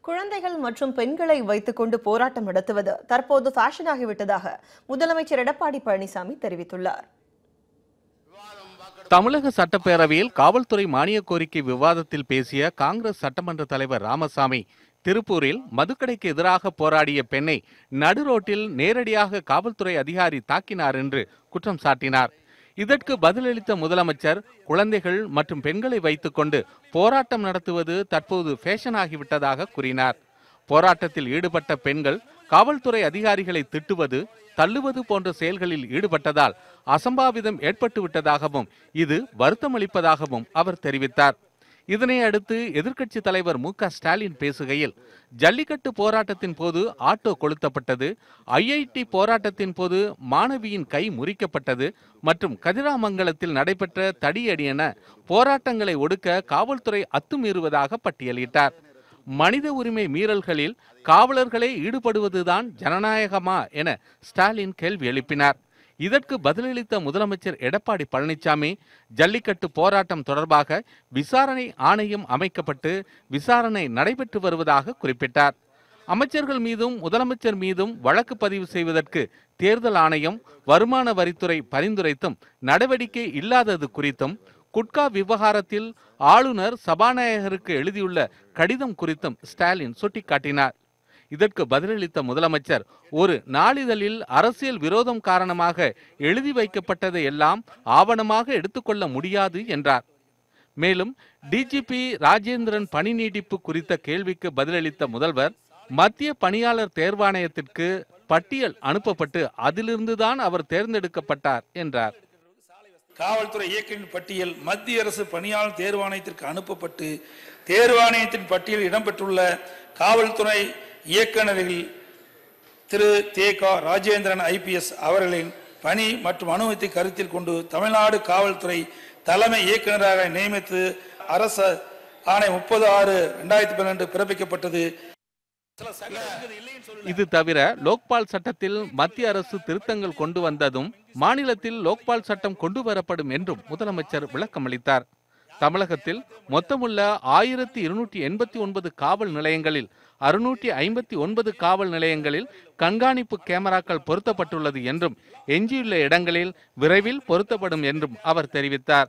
குழந்தைகள் மற்றும் பெண்களை வைத்துக்கொண்டு போராட்டம் நடத்துவது தற்போது ஃபேஷனாகிவிட்டதாக முதலமைச்சர் எடப்பாடி பழனிசாமி தெரிவித்துள்ளார். தமிழக சட்டப்பேரவையில் காவல்துறை மானிய கோரிக்கை விவாதத்தில் பேசிய காங்கிரஸ் சட்டமன்ற தலைவர் ராமசாமி, திருப்பூரில் மதுக்கடைக்கு எதிராக போராடிய பெண்ணை நடுரோட்டில் நேரடியாக காவல்துறை அதிகாரி தாக்கினார் என்று குற்றம் சாட்டினார். இதற்கு பதிலளித்த முதலமைச்சர், குழந்தைகள் மற்றும் பெண்களை வைத்துக்கொண்டு போராட்டம் நடத்துவது தற்போது ஃபேஷன் ஆகிவிட்டதாக கூறினார். போராட்டத்தில் ஈடுபட்ட பெண்கள் காவல்துறை அதிகாரிகளை திட்டுவது, தள்ளுவது போன்ற செயல்களில் ஈடுபட்டதால் அசம்பாவிதம் ஏற்பட்டுவிட்டதாகவும் இது வருத்தமளிப்பதாகவும் அவர் தெரிவித்தார். இதனை அடுத்து எதிர்க்கட்சி தலைவர் மு.க. ஸ்டாலின் பேசுகையில், ஜல்லிக்கட்டு போராட்டத்தின் போது ஆட்டோ கொளுத்தப்பட்டது, ஐஐடி போராட்டத்தின் போது மாணவியின் கை முறிக்கப்பட்டது மற்றும் கதிராமங்கலத்தில் நடைபெற்ற தடியடி என போராட்டங்களை ஒடுக்க காவல்துறை அத்துமீறுவதாக பட்டியலிட்டார். மனித உரிமை மீறல்களில் காவலர்களே ஈடுபடுவதுதான் ஜனநாயகமா என ஸ்டாலின் கேள்வி எழுப்பினார். இதற்கு பதிலளித்த முதலமைச்சர் எடப்பாடி பழனிசாமி, ஜல்லிக்கட்டு போராட்டம் தொடர்பாக விசாரணை ஆணையம் அமைக்கப்பட்டு விசாரணை நடைபெற்று வருவதாக குறிப்பிட்டார். அமைச்சர்கள் மீதும் முதலமைச்சர் மீதும் வழக்கு பதிவு செய்வதற்கு தேர்தல் ஆணையம், வருமான வரித்துறை பரிந்துரைத்தும் நடவடிக்கை இல்லாதது குறித்தும், குட்கா விவகாரத்தில் ஆளுநர் சபாநாயகருக்கு எழுதியுள்ள கடிதம் குறித்தும் ஸ்டாலின் சுட்டிக்காட்டினார். இதற்கு பதிலளித்த முதலமைச்சர், ஒரு நாளிதழில் அரசியல் விரோதம் காரணமாக எழுதி வைக்கப்பட்டதை எல்லாம் ஆவணமாக எடுத்துக்கொள்ள முடியாது என்றார். மேலும் டிஜிபி ராஜேந்திரன் பணி நீட்டிப்பு குறித்த கேள்விக்கு பதிலளித்த முதல்வர், மத்திய பணியாளர் தேர்வாணையத்திற்கு பட்டியல் அனுப்பப்பட்டு அதிலிருந்துதான் அவர் தேர்ந்தெடுக்கப்பட்டார் என்றார். காவல்துறை இயக்குநரின் பட்டியல் மத்திய அரசு பணியாளர் தேர்வாணையத்திற்கு அனுப்பப்பட்டு தேர்வாணையத்தின் பட்டியலில் இடம்பெற்றுள்ள காவல்துறை இயக்குநரில் திரு தே.க. ராஜேந்திரன் ஐபிஎஸ் அவர்களின் பணி மற்றும் அனுமதி கருத்தில் கொண்டு தமிழ்நாடு காவல்துறை தலைமை இயக்குநராக நியமித்து அரசு ஆணை 30/6/2012 பிறப்பிக்கப்பட்டது. இது தவிர லோக்பால் சட்டத்தில் மத்திய அரசு திருத்தங்கள் கொண்டு வந்ததும் மாநிலத்தில் லோக்பால் சட்டம் கொண்டு வரப்படும் என்றும் முதலமைச்சர் விளக்கமளித்தார். தமிழகத்தில் மொத்தமுள்ள 1289 காவல் நிலையங்களில் 659 காவல் நிலையங்களில் கண்காணிப்பு கேமராக்கள் பொருத்தப்பட்டுள்ளது என்றும் எஞ்சியுள்ள இடங்களில் விரைவில் பொருத்தப்படும் என்றும் அவர் தெரிவித்தார்.